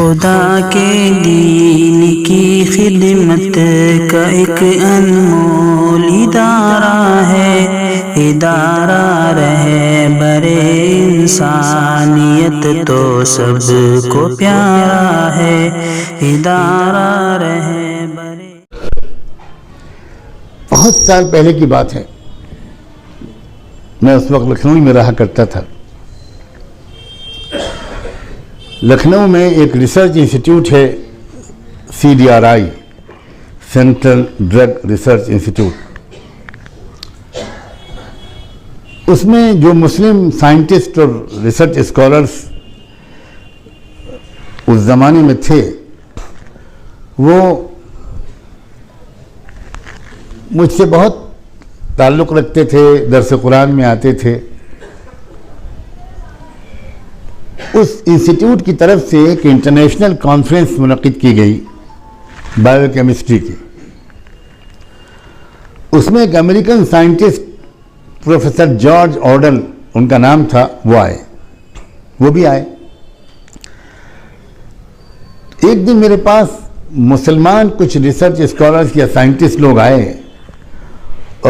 خدا کے دین کی خدمت کا ایک انمول ادارہ ہے، ادارہ رہبر انسانیت تو سب کو پیارا ہے، ادارہ رہبر۔ بہت سال پہلے کی بات ہے، میں اس وقت لکھنؤ میں رہا کرتا تھا۔ لکھنؤ میں ایک ریسرچ انسٹیٹیوٹ ہے، CDRI، central drug research institute. اس میں جو مسلم سائنٹسٹ اور ریسرچ اسکالرز اس زمانے میں تھے، وہ مجھ سے بہت تعلق رکھتے تھے، درس قرآن میں آتے تھے۔ اس انسٹیٹیوٹ کی طرف سے ایک انٹرنیشنل کانفرنس منعقد کی گئی بایو کیمسٹری کی۔ اس میں ایک امریکن سائنٹسٹ پروفیسر جارج آرڈل، ان کا نام تھا، وہ بھی آئے۔ ایک دن میرے پاس مسلمان کچھ ریسرچ اسکالرز یا سائنٹسٹ لوگ آئے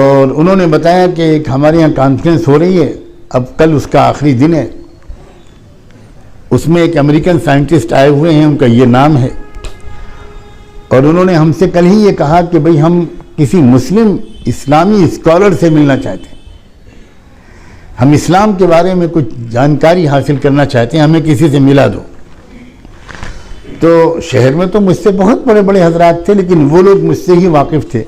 اور انہوں نے بتایا کہ ایک ہمارے یہاں کانفرنس ہو رہی ہے، اب کل اس کا آخری دن ہے، اس میں ایک امریکن سائنٹسٹ آئے ہوئے ہیں، ان کا یہ نام ہے، اور انہوں نے ہم سے کل ہی یہ کہا کہ بھئی ہم کسی مسلم اسلامی اسکالر سے ملنا چاہتے ہیں، ہم اسلام کے بارے میں کچھ جانکاری حاصل کرنا چاہتے ہیں، ہمیں کسی سے ملا دو۔ تو شہر میں تو مجھ سے بہت بڑے بڑے حضرات تھے، لیکن وہ لوگ مجھ سے ہی واقف تھے۔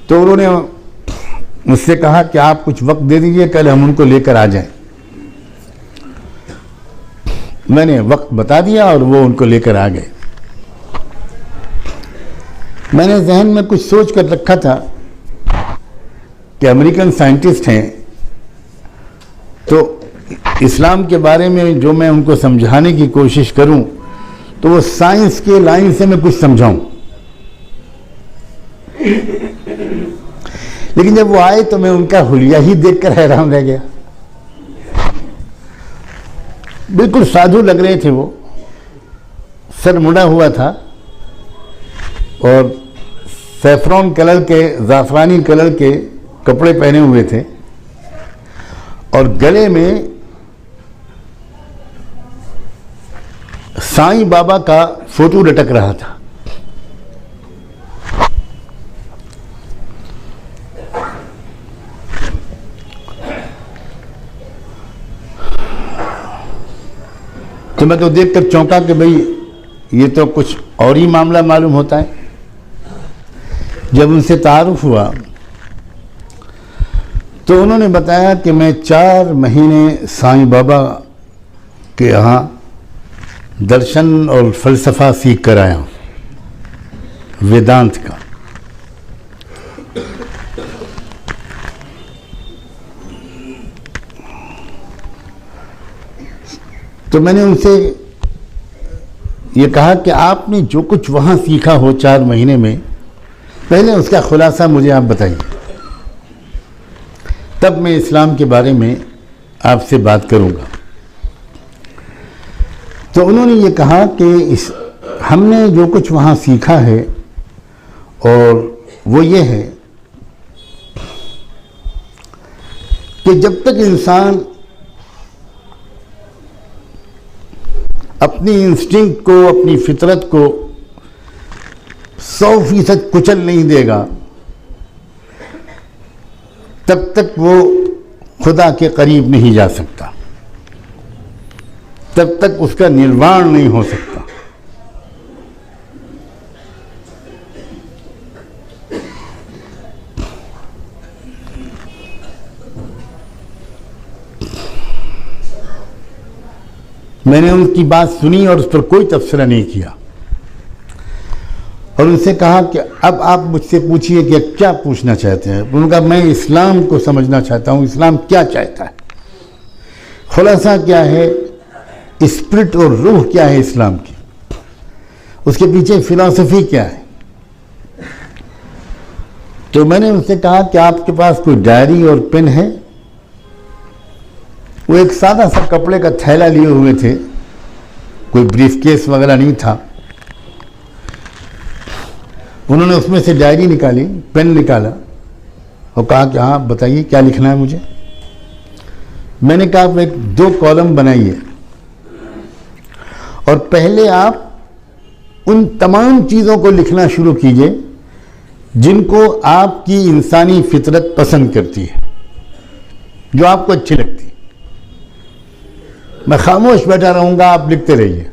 تو انہوں نے مجھ سے کہا کہ آپ کچھ وقت دے دیجئے، کل ہم ان کو لے کر آ جائیں۔ میں نے وقت بتا دیا اور وہ ان کو لے کر آ گئے۔ میں نے ذہن میں کچھ سوچ کر رکھا تھا کہ امریکن سائنٹسٹ ہیں تو اسلام کے بارے میں جو میں ان کو سمجھانے کی کوشش کروں تو وہ سائنس کے لائن سے میں کچھ سمجھاؤں۔ لیکن جب وہ آئے تو میں ان کا حلیہ ہی دیکھ کر حیران رہ گیا۔ بالکل سادھو لگ رہے تھے، وہ سر مڑا ہوا تھا اور سیفرون کلر کے، زعفرانی کلر کے کپڑے پہنے ہوئے تھے، اور گلے میں سائیں بابا کا فوٹو لٹک رہا تھا۔ تو میں تو دیکھ کر چونکا کہ بھئی یہ تو کچھ اور ہی معاملہ معلوم ہوتا ہے۔ جب ان سے تعارف ہوا تو انہوں نے بتایا کہ میں 4 مہینے سائیں بابا کے یہاں درشن اور فلسفہ سیکھ کر آیا ہوں، ویدانت کا۔ تو میں نے ان سے یہ کہا کہ آپ نے جو کچھ وہاں سیکھا ہو 4 مہینے میں، پہلے اس کا خلاصہ مجھے آپ بتائیے، تب میں اسلام کے بارے میں آپ سے بات کروں گا۔ تو انہوں نے یہ کہا کہ ہم نے جو کچھ وہاں سیکھا ہے، اور وہ یہ ہے کہ جب تک انسان اپنی انسٹنکٹ کو، اپنی فطرت کو 100% کچل نہیں دے گا، تب تک وہ خدا کے قریب نہیں جا سکتا، تب تک اس کا نروان نہیں ہو سکتا۔ میں نے ان کی بات سنی اور اس پر کوئی تبصرہ نہیں کیا، اور ان سے کہا کہ اب آپ مجھ سے پوچھئے کہ کیا پوچھنا چاہتے ہیں۔ انہوں نے کہا میں اسلام کو سمجھنا چاہتا ہوں، اسلام کیا چاہتا ہے، خلاصہ کیا ہے، اسپرٹ اور روح کیا ہے اسلام کی، اس کے پیچھے فلسفی کیا ہے۔ تو میں نے ان سے کہا کہ آپ کے پاس کوئی ڈائری اور پین ہے؟ وہ ایک سادہ سا کپڑے کا تھیلا لیے ہوئے تھے، کوئی بریف کیس وغیرہ نہیں تھا. انہوں نے اس میں سے ڈائری نکالی, پین نکالا اور کہا کہ ہاں بتائیے کیا لکھنا ہے مجھے. میں نے کہا آپ ایک 2 کالم بنائیے اور پہلے آپ ان تمام چیزوں کو لکھنا شروع کیجئے جن کو آپ کی انسانی فطرت پسند کرتی ہے, جو آپ کو اچھی لگتی. میں خاموش بیٹھا رہوں گا, آپ لکھتے رہیے.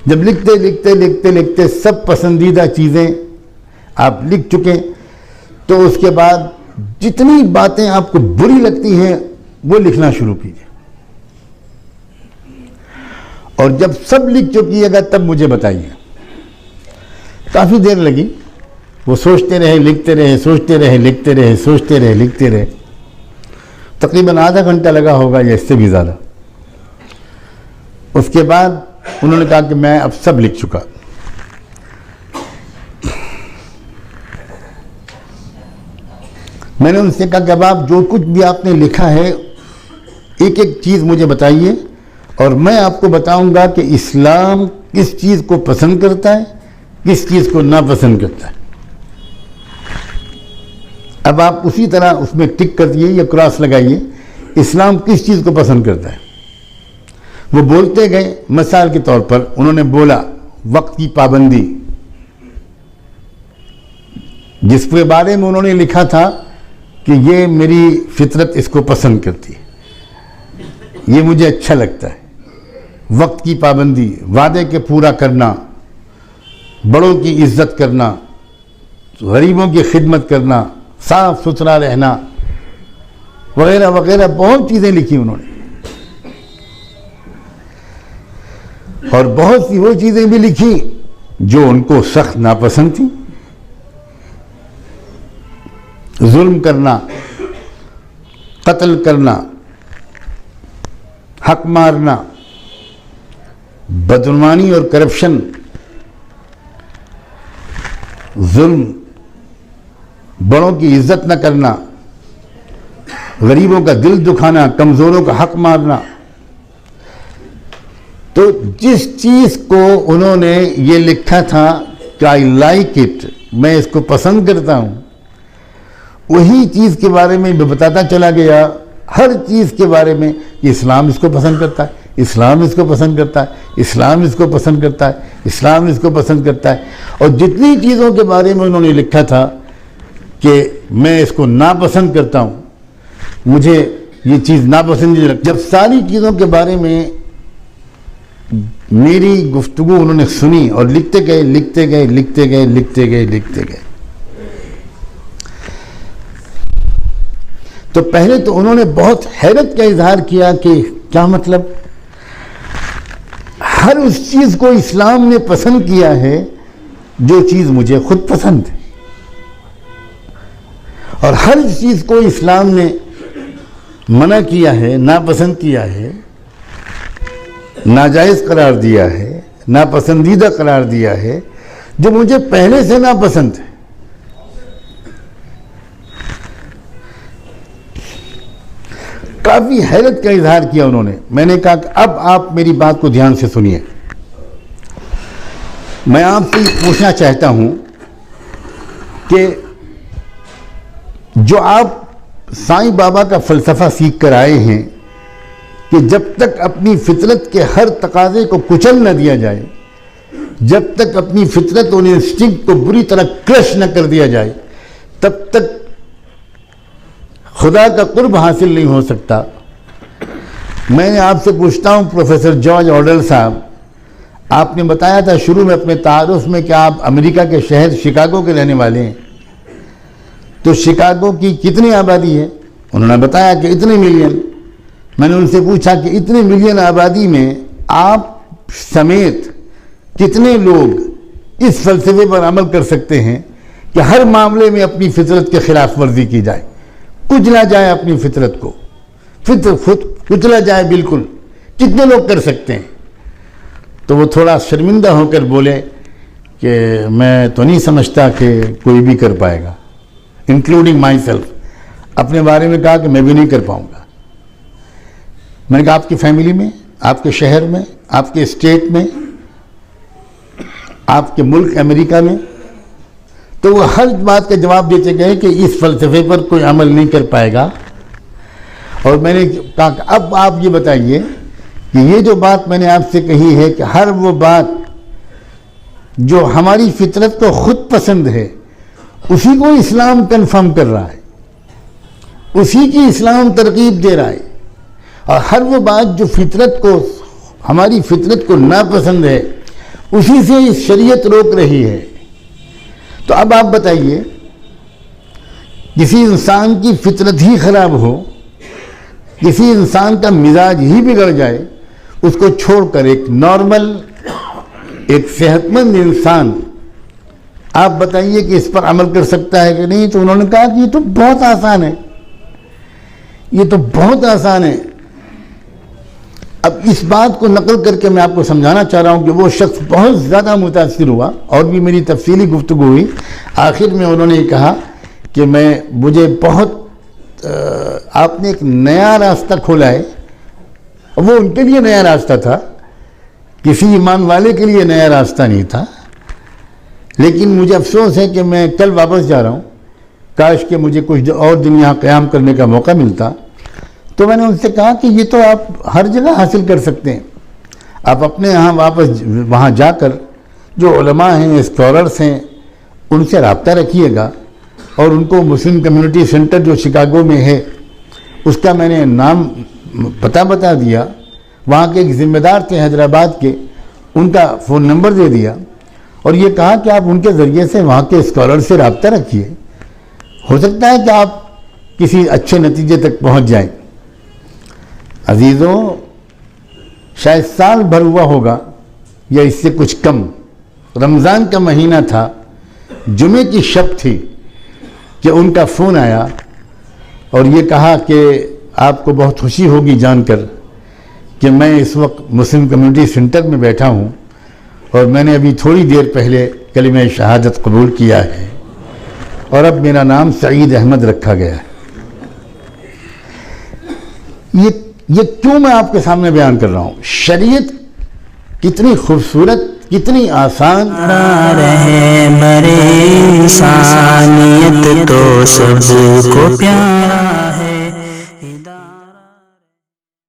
جب لکھتے لکھتے لکھتے لکھتے سب پسندیدہ چیزیں آپ لکھ چکے تو اس کے بعد جتنی باتیں آپ کو بری لگتی ہیں وہ لکھنا شروع کیجیے. اور جب سب لکھ چکیے گا تب مجھے بتائیے. کافی دیر لگی, وہ سوچتے رہے لکھتے رہے, سوچتے رہے لکھتے رہے, سوچتے رہے لکھتے رہے. تقریباً آدھا گھنٹہ لگا ہوگا یا اس سے بھی زیادہ. اس کے بعد انہوں نے کہا کہ میں اب سب لکھ چکا. میں نے ان سے کہا کہ اب آپ جو کچھ بھی آپ نے لکھا ہے ایک ایک چیز مجھے بتائیے اور میں آپ کو بتاؤں گا کہ اسلام کس چیز کو پسند کرتا ہے, کس چیز کو ناپسند کرتا ہے. اب آپ اسی طرح اس میں ٹک کر دیے یا کراس لگائیے اسلام کس چیز کو پسند کرتا ہے. وہ بولتے گئے. مثال کے طور پر انہوں نے بولا وقت کی پابندی, جس کے بارے میں انہوں نے لکھا تھا کہ یہ میری فطرت اس کو پسند کرتی ہے, یہ مجھے اچھا لگتا ہے. وقت کی پابندی, وعدے کے پورا کرنا, بڑوں کی عزت کرنا, غریبوں کی خدمت کرنا, صاف ستھرا رہنا وغیرہ وغیرہ بہت چیزیں لکھی انہوں نے. اور بہت سی وہ چیزیں بھی لکھی جو ان کو سخت ناپسند تھیں. ظلم کرنا, قتل کرنا, حق مارنا, بدعنوانی اور کرپشن, ظلم, بڑوں کی عزت نہ کرنا, غریبوں کا دل دکھانا, کمزوروں کا حق مارنا. تو جس چیز کو انہوں نے یہ لکھا تھا کہ آئی لائک اٹ, میں اس کو پسند کرتا ہوں, وہی چیز کے بارے میں بتاتا چلا گیا. ہر چیز کے بارے میں کہ اسلام اس کو پسند کرتا ہے, اسلام اس کو پسند کرتا ہے, اسلام اس کو پسند کرتا ہے, اسلام اس کو پسند کرتا ہے. اور جتنی چیزوں کے بارے میں انہوں نے لکھا تھا کہ میں اس کو ناپسند کرتا ہوں, مجھے یہ چیز ناپسند نہیں لگتی. جب ساری چیزوں کے بارے میں میری گفتگو انہوں نے سنی اور لکھتے گئے لکھتے گئے لکھتے گئے لکھتے گئے لکھتے گئے, تو پہلے تو انہوں نے بہت حیرت کا اظہار کیا کہ کیا مطلب, ہر اس چیز کو اسلام نے پسند کیا ہے جو چیز مجھے خود پسند ہے, اور ہر چیز کو اسلام نے منع کیا ہے, ناپسند کیا ہے, ناجائز قرار دیا ہے, ناپسندیدہ قرار دیا ہے, جو مجھے پہلے سے ناپسند ہے. کافی حیرت کا اظہار کیا انہوں نے. میں نے کہا کہ اب آپ میری بات کو دھیان سے سنیے. میں آپ سے پوچھنا چاہتا ہوں کہ جو آپ سائیں بابا کا فلسفہ سیکھ کر آئے ہیں کہ جب تک اپنی فطرت کے ہر تقاضے کو کچل نہ دیا جائے, جب تک اپنی فطرت اور انسٹنکٹ کو بری طرح کرش نہ کر دیا جائے, تب تک خدا کا قرب حاصل نہیں ہو سکتا. میں نے آپ سے پوچھتا ہوں پروفیسر جارج آرڈل صاحب, آپ نے بتایا تھا شروع میں اپنے تعارف میں کہ آپ امریکہ کے شہر شکاگو کے رہنے والے ہیں, تو شکاگو کی کتنی آبادی ہے؟ انہوں نے بتایا کہ اتنے ملین. میں نے ان سے پوچھا کہ اتنے ملین آبادی میں آپ سمیت کتنے لوگ اس فلسفے پر عمل کر سکتے ہیں کہ ہر معاملے میں اپنی فطرت کے خلاف ورزی کی جائے, کچلا جائے اپنی فطرت کو, کچلا جائے بالکل. کتنے لوگ کر سکتے ہیں؟ تو وہ تھوڑا شرمندہ ہو کر بولے کہ میں تو نہیں سمجھتا کہ کوئی بھی کر پائے گا, انکلوڈنگ مائی سیلف. اپنے بارے میں کہا کہ میں بھی نہیں کر پاؤں گا. میں نے کہا آپ کی فیملی میں, آپ کے شہر میں, آپ کے اسٹیٹ میں، آپ کے ملک امریکہ میں، تو وہ ہر بات کا جواب دیتے گئے کہ اس فلسفے پر کوئی عمل نہیں کر پائے گا. اور میں نے کہا کہ اب آپ یہ بتائیے کہ یہ جو بات میں نے آپ سے کہی ہے کہ ہر وہ بات جو ہماری فطرت کو خود پسند ہے اسی کو اسلام کنفرم کر رہا ہے، اسی کی اسلام ترغیب دے رہا ہے، اور ہر وہ بات جو فطرت کو، ہماری فطرت کو ناپسند ہے، اسی سے شریعت روک رہی ہے. تو اب آپ بتائیے، کسی انسان کی فطرت ہی خراب ہو، کسی انسان کا مزاج ہی بگڑ جائے، اس کو چھوڑ کر ایک نارمل، ایک صحت مند انسان، آپ بتائیے کہ اس پر عمل کر سکتا ہے کہ نہیں؟ تو انہوں نے کہا کہ یہ تو بہت آسان ہے، یہ تو بہت آسان ہے. اب اس بات کو نقل کر کے میں آپ کو سمجھانا چاہ رہا ہوں کہ وہ شخص بہت زیادہ متاثر ہوا، اور بھی میری تفصیلی گفتگو ہوئی. آخر میں انہوں نے کہا کہ مجھے بہت آپ نے ایک نیا راستہ کھولا ہے. وہ ان کے لیے نیا راستہ تھا، کسی ایمان والے کے لیے نیا راستہ نہیں تھا. لیکن مجھے افسوس ہے کہ میں کل واپس جا رہا ہوں، کاش کہ مجھے کچھ اور دن یہاں قیام کرنے کا موقع ملتا. تو میں نے ان سے کہا کہ یہ تو آپ ہر جگہ حاصل کر سکتے ہیں، آپ اپنے یہاں واپس وہاں جا کر جو علماء ہیں، اسکالرس ہیں، ان سے رابطہ رکھیے گا، اور ان کو مسلم کمیونٹی سینٹر جو شکاگو میں ہے اس کا میں نے نام پتہ بتا دیا. وہاں کے ایک ذمہ دار تھے حیدرآباد کے، ان کا فون نمبر دے دیا، اور یہ کہا کہ آپ ان کے ذریعے سے وہاں کے اسکالر سے رابطہ رکھیے، ہو سکتا ہے کہ آپ کسی اچھے نتیجے تک پہنچ جائیں. عزیزوں، شاید سال بھر ہوا ہوگا یا اس سے کچھ کم، رمضان کا مہینہ تھا، جمعے کی شب تھی کہ ان کا فون آیا اور یہ کہا کہ آپ کو بہت خوشی ہوگی جان کر کہ میں اس وقت مسلم کمیونٹی سینٹر میں بیٹھا ہوں، اور میں نے ابھی تھوڑی دیر پہلے کلمہ شہادت قبول کیا ہے، اور اب میرا نام سعید احمد رکھا گیا ہے. یہ کیوں میں آپ کے سامنے بیان کر رہا ہوں؟ شریعت کتنی خوبصورت، کتنی آسان. رہے برے انسانیت تو سب کو پیار